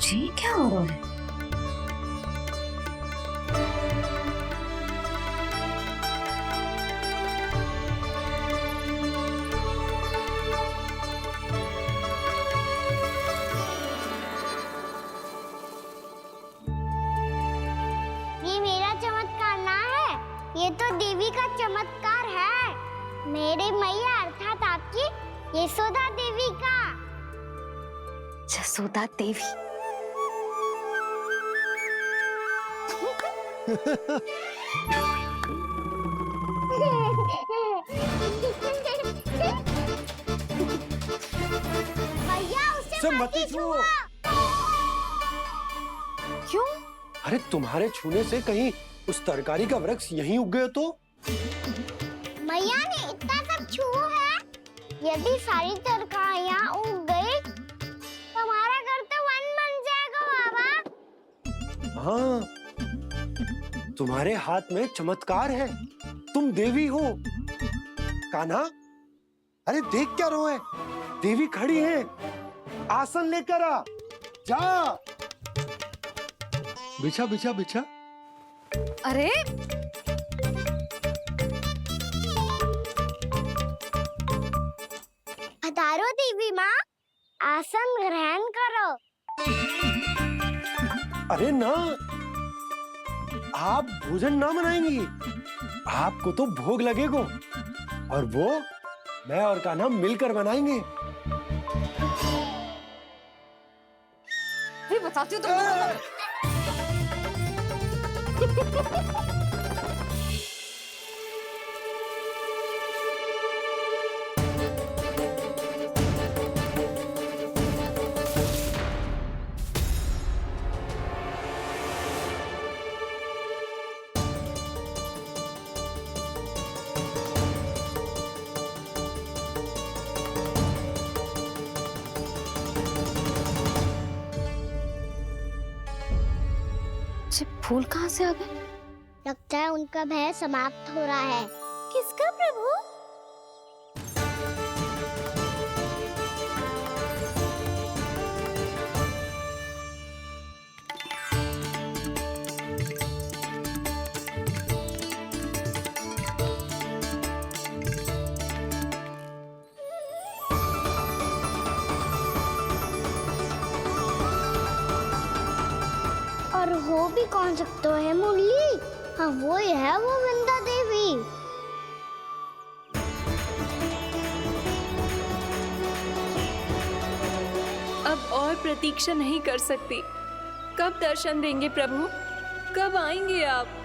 ये क्या हो रहा है? ये मेरा चमत्कार ना है, ये तो देवी का चमत्कार है। मेरे मैया अर्थात आपकी यशोदा देवी का। जसोदा देवी। भैया उसे मत छुओ। क्यों? अरे तुम्हारे छूने से कहीं उस तरकारी का वृक्ष यहीं उग गए तो? मैया ने इतना सब छुआ है, यदि सारी तरकारियां उग गई तो हमारा घर तो वन बन जाएगा बाबा। हाँ, तुम्हारे हाथ में चमत्कार है, तुम देवी हो। कान्हा, अरे देख क्या रोए, देवी खड़ी है, आसन लेकर आ, जा। बिछा बिछा बिछा। अरे पधारो देवी माँ, आसन ग्रहण करो। अरे ना, आप भोजन ना बनाएंगी, आपको तो भोग लगेगा और वो मैं और कान्हा मिलकर बनाएंगे। फिर बताती हूँ तुमको। फूल कहाँ से आ गए? लगता है उनका भय समाप्त हो रहा है। किसका प्रभु? और हो भी कौन सकता है मुरली? हाँ वो ही है, वो वृंदा देवी। अब और प्रतीक्षा नहीं कर सकती। कब दर्शन देंगे प्रभु? कब आएंगे आप?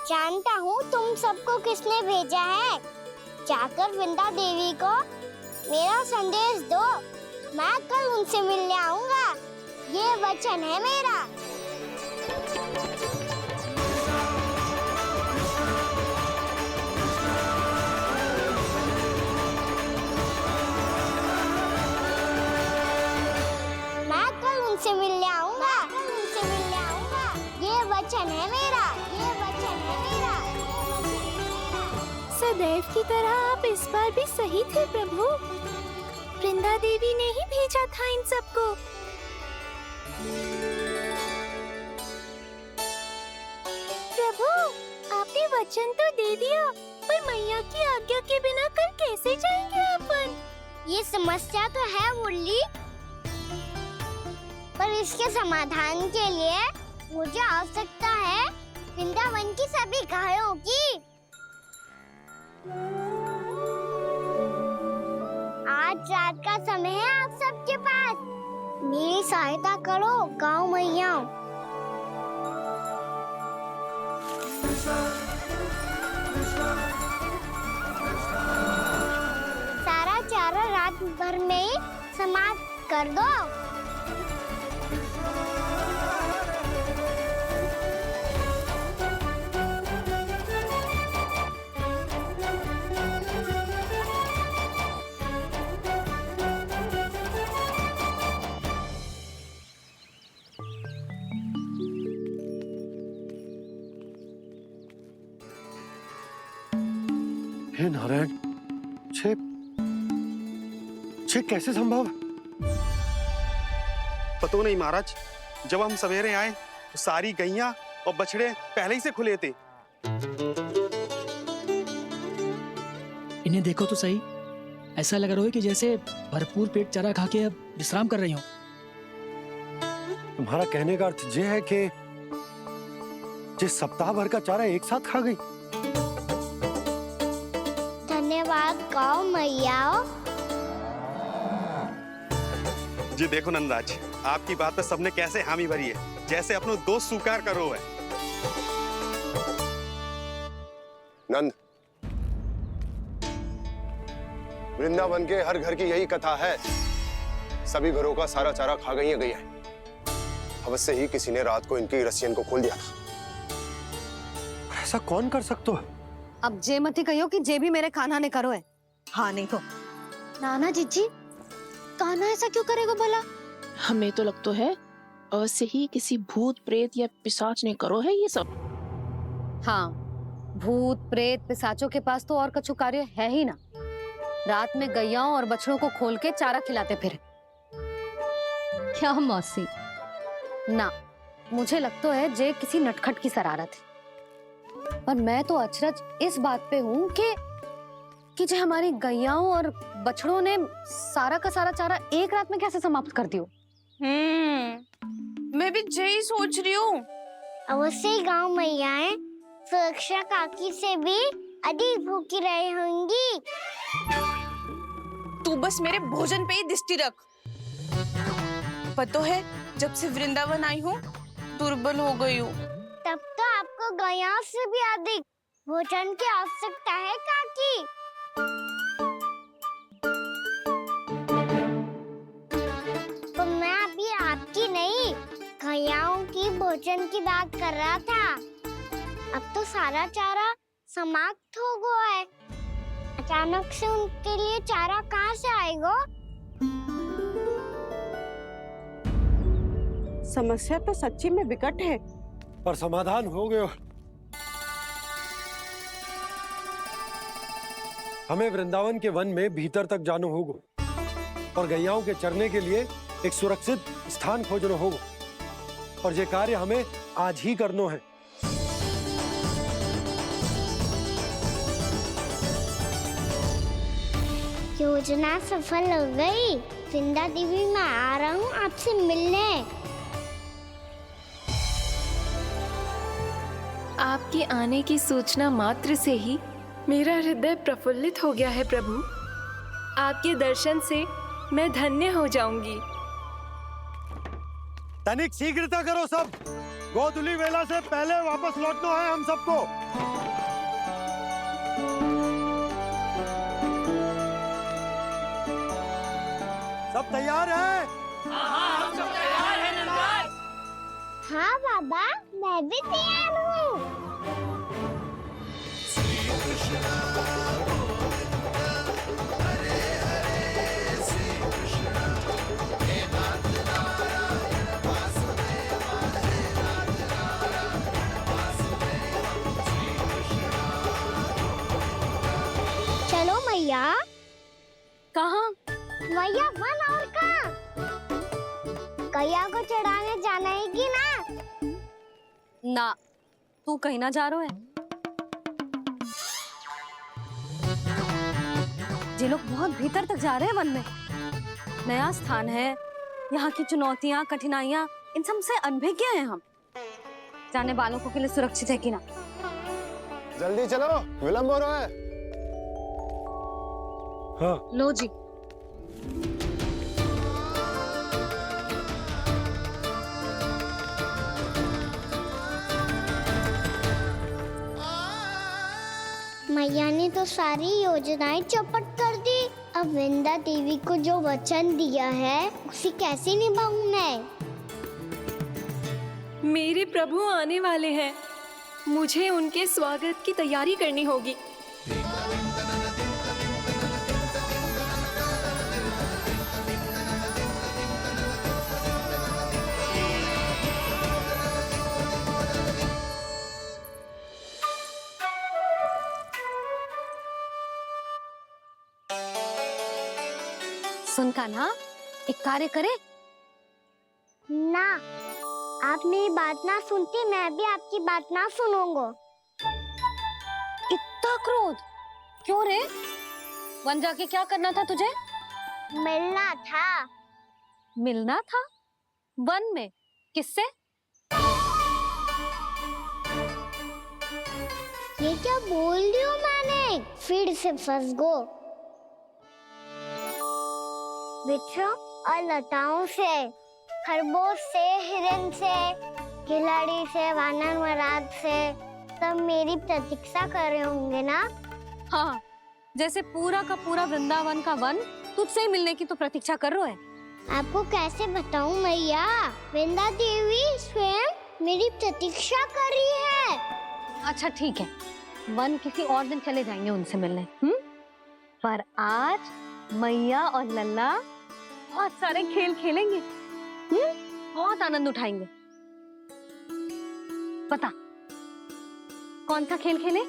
जानता हूँ तुम सबको किसने भेजा है। जाकर वृंदा देवी को मेरा संदेश दो, मैं कल उनसे मिलने आऊंगा, ये वचन है मेरा। मैं कल उनसे मिलने आऊंगा, ये वचन है मेरा, ये वचन है मेरा। सदैव की तरह आप इस बार भी सही थे प्रभु। वृंदा देवी ने ही भेजा था इन सबको। प्रभु, आपने वचन तो दे दिया, पर मैया की आज्ञा के बिना कल कैसे जाएंगे अपन? ये समस्या तो है मुरली, पर इसके समाधान के लिए मुझे आवश्यकता है वृंदावन की सभी गायों की। आज रात का समय है आप सबके पास, मेरी सहायता करो गाँव मैया। सारा चारा रात भर में ही समाप्त कर दो। हे नारायण, छे कैसे संभव? पता नहीं महाराज, जब हम सवेरे आए तो सारी गैया और बछड़े पहले ही से खुले थे। इन्हें देखो तो सही, ऐसा लग रहा है कि जैसे भरपूर पेट चारा खा के अब विश्राम कर रही हूँ। तुम्हारा कहने का अर्थ ये है कि जिस सप्ताह भर का चारा एक साथ खा गई। धन्यवाद गौ मैया। जी देखो नंदराज, आपकी बात पे सबने कैसे हामी भरी है, जैसे अपनो दोस्त स्वीकार करो है। नंद, वृंदावन के हर घर की यही कथा है। सभी घरों का सारा चारा खा गई है गैया। अवश्य ही किसी ने रात को इनकी रस्सियन को खोल दिया था। ऐसा कौन कर सकता है? अब जे मती कहियो कि जे भी मेरे कान्हा ने करो है। हाँ नहीं तो नाना जीजी, कान्हा ऐसा क्यों करेगा भला? हमें तो लगता है अवश्य ही किसी भूत प्रेत या पिशाच ने करो है ये सब। हाँ, भूत प्रेत पिशाचों के पास तो और कछु कार्य है ही ना। रात में गैयाओं और बछड़ों को खोल के चारा खिलाते फिर। क्या मौसी? ना, मुझे लगता है जे किसी नटखट की शरारत है। पर मैं तो अचरज इस बात पे हूँ कि जो हमारी गैयाओं और बछड़ों ने सारा का सारा चारा एक रात में कैसे समाप्त कर दियो। मैं भी यही सोच रही हूँ। अवश्य ही गाँव मैयाएं सुरक्षा काकी से भी अधिक भूखी रही होंगी। तू बस मेरे भोजन पे ही दृष्टि रख। पता है, जब से वृंदावन आई हूँ दुर्बल हो गई हूँ। तब तो आपको गैयाओं से भी अधिक भोजन की आवश्यकता है काकी। तो मैं अभी आपकी नहीं, गैयाओं की भोजन की बात कर रहा था। अब तो सारा चारा समाप्त हो गया है। अचानक से उनके लिए चारा कहाँ से आएगा? समस्या तो सच्ची में विकट है, पर समाधान हो गयो। हमें वृंदावन के वन में भीतर तक जाना होगा और गैयाओं के चरने के लिए एक सुरक्षित स्थान खोजना होगा। और ये कार्य हमें आज ही करना है। योजना सफल हो गई। वृंदा देवी, मैं आ रहा हूँ आपसे मिलने। आपके आने की सूचना मात्र से ही मेरा हृदय प्रफुल्लित हो गया है प्रभु। आपके दर्शन से मैं धन्य हो जाऊंगी। तनिक शीघ्रता करो सब। गोधुली वेला से पहले वापस लौटना है हम सबको। सब तैयार है? हाँ बाबा, मैं भी तैयार हूँ। चलो मैया। कहाँ? मैया वन और कहाँ? गैया को चढ़ाने जाना है कि ना? ना, तू कहीं ना जा रहा है। ये लोग बहुत भीतर तक जा रहे हैं वन में। नया स्थान है, यहाँ की चुनौतियाँ, कठिनाइयाँ, इन सब से अनभिज्ञ हैं हम। जाने वालों के लिए सुरक्षित है कि ना? जल्दी चलो, विलंब हो रहा है। हाँ। लो जी। मैया ने तो सारी योजनाएं चौपट कर दी। अब वृंदा देवी को जो वचन दिया है उसे कैसे निभाऊं मैं? मेरे प्रभु आने वाले हैं, मुझे उनके स्वागत की तैयारी करनी होगी। सुन कान्हा, एक कार्य करे। ना, आप मेरी बात ना सुनते, मैं भी आपकी बात ना सुनूंगा। इतना क्रोध क्यों रे? वन जाके क्या करना था तुझे? मिलना था। मिलना था? वन में? किससे? ये क्या बोल रही हूँ मैंने? फिर से फंस गो। वृक्षों और लताओं से, खरगोश से, हिरन से, खिलाड़ी से, वानर महाराज से, सब मेरी प्रतीक्षा कर रहे होंगे ना? हाँ, जैसे पूरा का पूरा वृंदावन का वन तुझसे ही मिलने की तो प्रतीक्षा कर रहा है। आपको कैसे बताऊं मैया? वृंदा देवी स्वयं मेरी प्रतीक्षा कर रही है। अच्छा ठीक है, वन किसी और दिन चले जाएंगे उनसे मिलने। पर आज मैया और लल्ला बहुत सारे खेल खेलेंगे। बहुत आनंद उठाएंगे। पता कौन सा खेल खेले?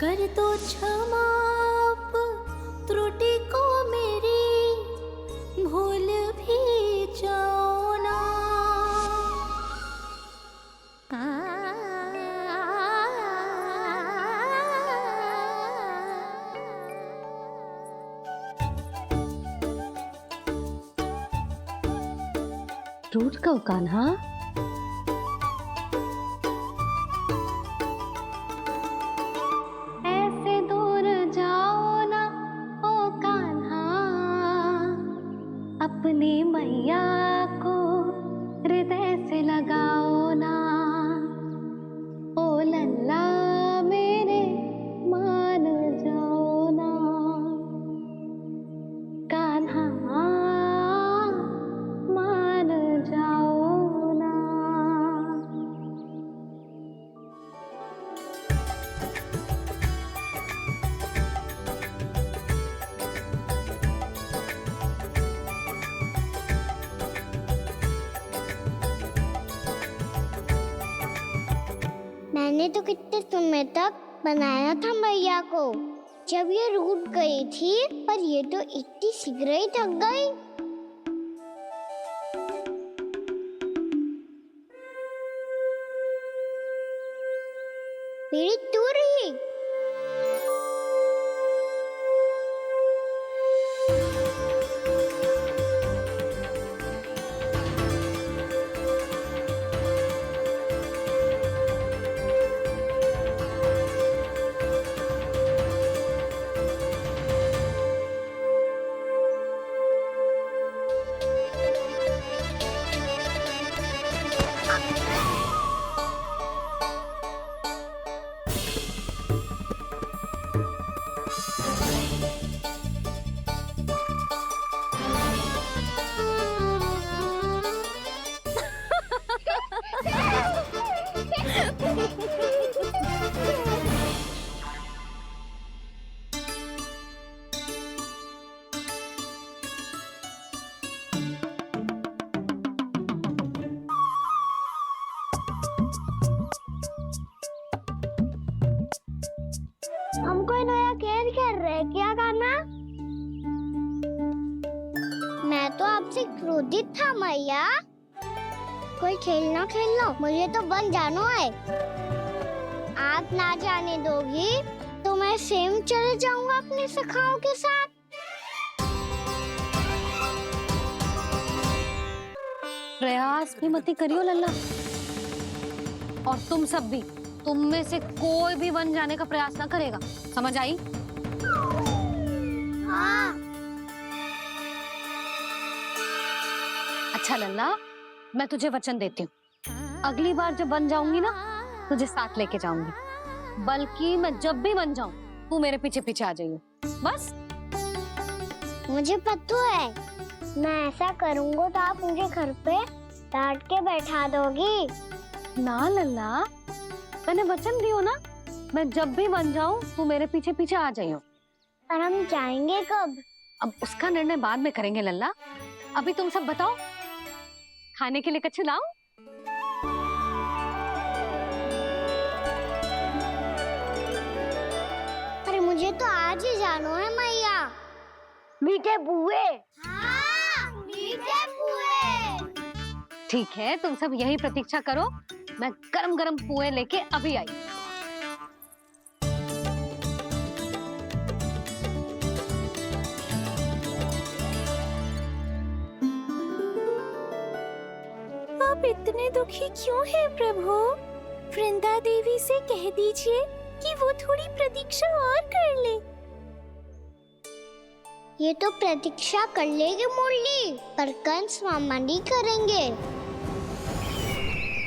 कर दो क्षमा त्रुटि को मेरी, भूल भी जाओ ना। टूट कब कान्हा? ऐसे दूर जाओ ना ओ कान्हा, अपनी मैया को हृदय से लगाओ ना। ओ लल्ला मेरे मान जाओ ना, कान्हा मान जाओ ना। मैंने तो कितने समय तक बनाया था मैया को, जब ये रूठ गई थी, पर ये तो इतनी शीघ्र ही थक गई। मेरी दूर ही। हमको नया खेल खेल रहे, क्या करना? मैं तो आपसे क्रोधित था मैया। कोई खेलना खेल लो, मुझे तो बन जानो है। आप ना जाने दोगी तो मैं स्वयं चले जाऊंगा अपने सखाओं के साथ। प्रयास भी मत करियो लल्ला, और तुम सब भी, तुम में से कोई भी वन जाने का प्रयास ना करेगा, समझ आई? हाँ, अच्छा लल्ला, मैं तुझे वचन देती हूँ, अगली बार जब बन जाऊंगी ना तुझे साथ लेके जाऊंगी। बल्कि मैं जब भी बन जाऊं तू मेरे पीछे पीछे आ जाइयो बस। मुझे पता है, मैं ऐसा करूँगा तो आप मुझे घर पे डांट के बैठा दोगी। ना लल्ला, मैंने वचन दियो ना, मैं जब भी बन जाऊं तू मेरे पीछे पीछे आ जाइयो। और हम जाएंगे कब? अब उसका निर्णय बाद में करेंगे लल्ला। अभी तुम सब बताओ, खाने के लिए कुछ लाऊं? अरे मुझे तो आज ही जाना है मैया। मीठे पुए। हाँ, मीठे पुए। ठीक है, तुम सब यही प्रतीक्षा करो, मैं गरम गरम पुए लेके अभी आई। आप इतने दुखी क्यों हैं प्रभु? वृंदा देवी से कह दीजिए कि वो थोड़ी प्रतीक्षा और कर ले। ये तो प्रतीक्षा कर लेगी मुरली, पर कंस मामा नहीं करेंगे।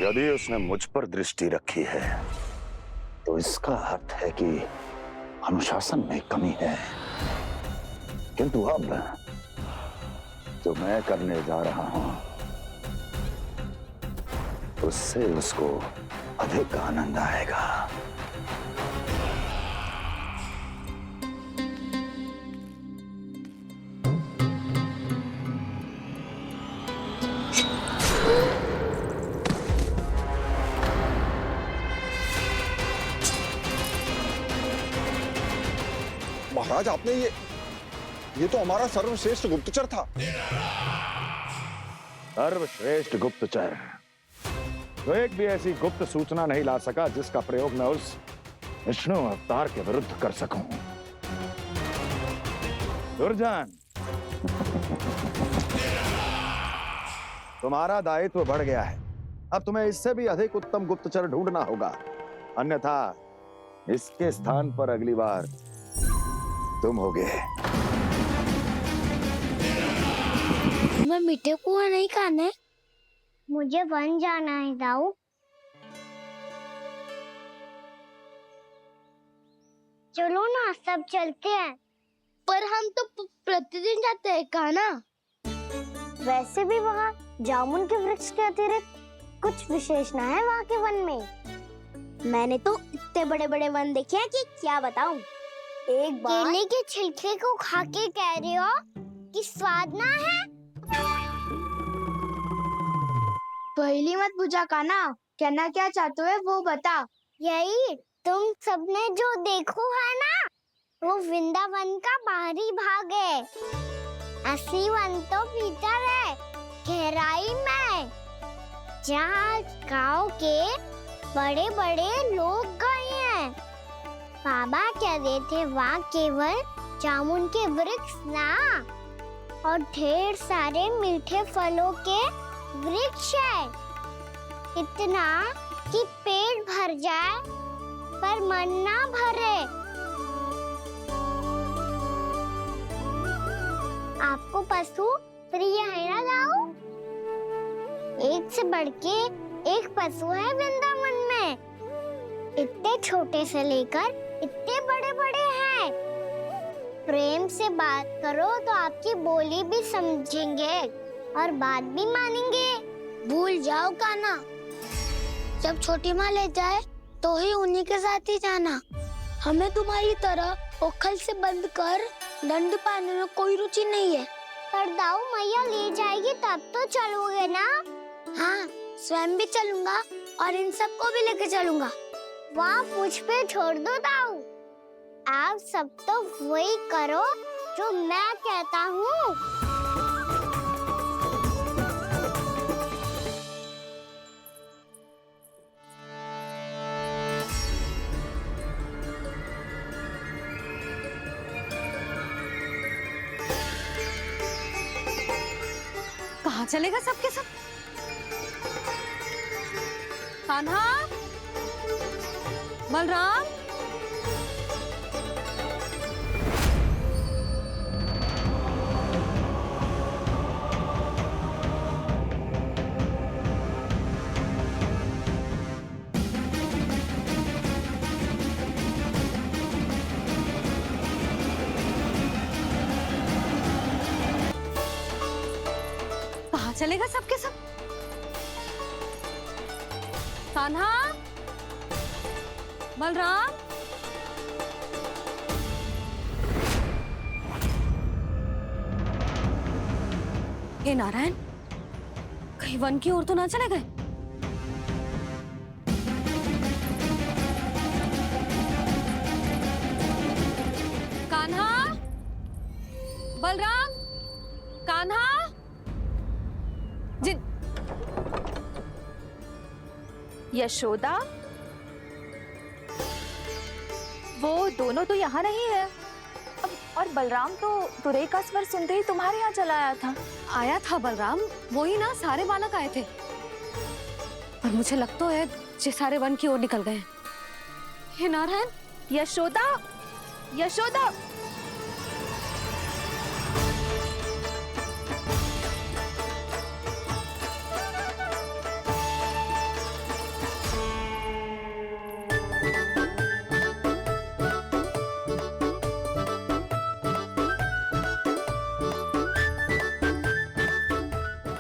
यदि उसने मुझ पर दृष्टि रखी है तो इसका अर्थ है कि अनुशासन में कमी है। किंतु अब जो मैं करने जा रहा हूं उससे उसको अधिक आनंद आएगा। महाराज, आपने ये तो हमारा सर्वश्रेष्ठ गुप्तचर था। सर्वश्रेष्ठ गुप्तचर तो एक भी ऐसी गुप्त सूचना नहीं ला सका जिसका प्रयोग मैं उस विष्णु अवतार के विरुद्ध कर सकूं। दुर्जन, तुम्हारा दायित्व बढ़ गया है। अब तुम्हें इससे भी अधिक उत्तम गुप्तचर ढूंढना होगा, अन्यथा इसके स्थान पर अगली बार तुम होगे। मैं मीठे पुआ नहीं खाने, मुझे बन जाना है दाऊ। चलो ना, सब चलते हैं। पर हम तो प्रतिदिन जाते हैं कान्हा। वैसे भी वहाँ जामुन के वृक्ष के अतिरिक्त कुछ विशेष ना है वहाँ के वन में। मैंने तो इतने बड़े बड़े वन देखे हैं कि क्या बताऊं। एक बार केले के छिलके को खा के कह रहे हो कि स्वाद ना है? पहली मत पूछा कान्हा, कहना क्या चाहते हो वो बता। यही तुम सबने जो देखो है ना, वो वृंदावन का बाहरी भाग है। असली वन तो भीतर है, गहराई में, जहाँ गांव के बड़े बड़े लोग गए हैं। बाबा कह रहे थे वहाँ केवल जामुन के वृक्ष ना, और ढेर सारे मीठे फलों के वृक्ष है। इतना कि पेट भर जाए पर मन ना भरे। आपको पशु प्रिय है ना दाऊ? एक से बढ़ के एक पशु है वृंदावन में। इतने छोटे से लेकर इतने बड़े बड़े हैं। प्रेम से बात करो तो आपकी बोली भी समझेंगे और बात भी मानेंगे। भूल जाओ कान्हा, जब छोटी माँ ले जाए तो ही उन्हीं के साथ ही जाना। हमें तुम्हारी तरह ओखल से बंद कर दंड पाने में कोई रुचि नहीं है। पर दाऊ मैया ले जाएगी तब तो चलोगे ना? हाँ, स्वयं भी चलूंगा और इन सबको भी लेके चलूंगा। वहाँ मुझ पे छोड़ दो दाऊ। आप सब तो वही करो जो मैं कहता हूँ। कहाँ चलेगा सबके सब? कान्हा, बलराम, चलेगा सबके सब। कान्हा, बलराम, हे नारायण, कहीं वन की ओर तो ना चले गए? कान्हा, बलराम, कान्हा, जिन यशोदा, वो दोनों तो यहाँ नहीं है। अब और बलराम तो तुरई का स्वर सुनते ही तुम्हारे यहाँ चला आया था। आया था बलराम, वही ना सारे बालक आए थे। पर मुझे लगता है ये सारे वन की ओर निकल गए। हे नारायण, यशोदा, यशोदा,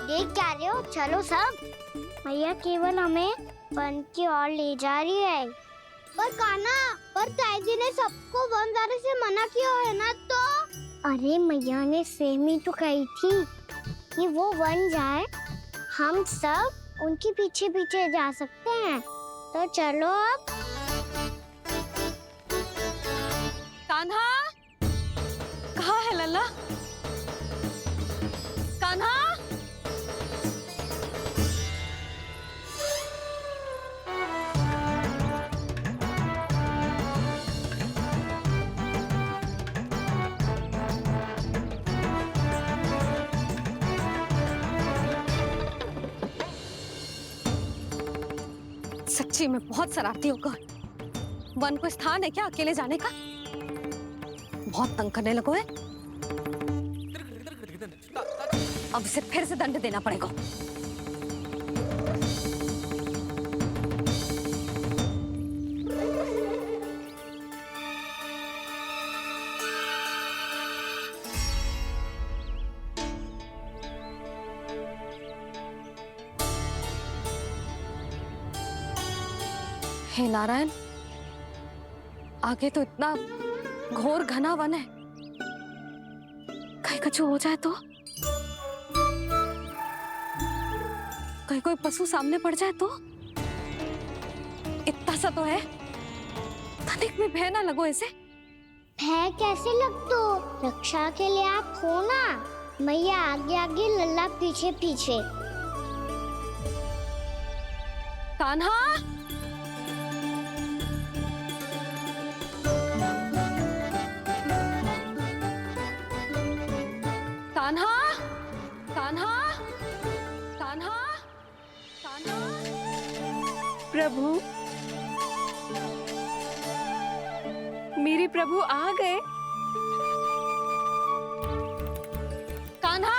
देख क्या रहे हो? चलो सब। मैया केवल हमें वन की ओर ले जा रही है। पर कान्हा, पर ताईजी ने सबको वन जाने से मना किया है ना तो? अरे मैया ने सेम ही तो कही थी कि वो वन जाए, हम सब उनके पीछे पीछे जा सकते हैं। तो चलो अब। कान्हा, कहाँ है लल्ला? कान्हा, सच्ची में बहुत शरारती होकर। वन को स्थान है क्या अकेले जाने का? बहुत तंग करने लगो है। अब इसे फिर से दंड देना पड़ेगा। हे नारायण, आगे तो इतना घोर घना वन है, कहीं कुछ हो जाए तो? कहीं कोई पशु सामने पड़ जाए तो? इतना सा तो है, तनिक में भय ना लगो इसे। भय कैसे लग तो? रक्षा के लिए आप हो ना। मैया आगे आगे, लल्ला पीछे पीछे। कान्हा, कान्हा, कान्हा, कान्हा, कान्हा। प्रभु, मेरे प्रभु आ गए। कान्हा,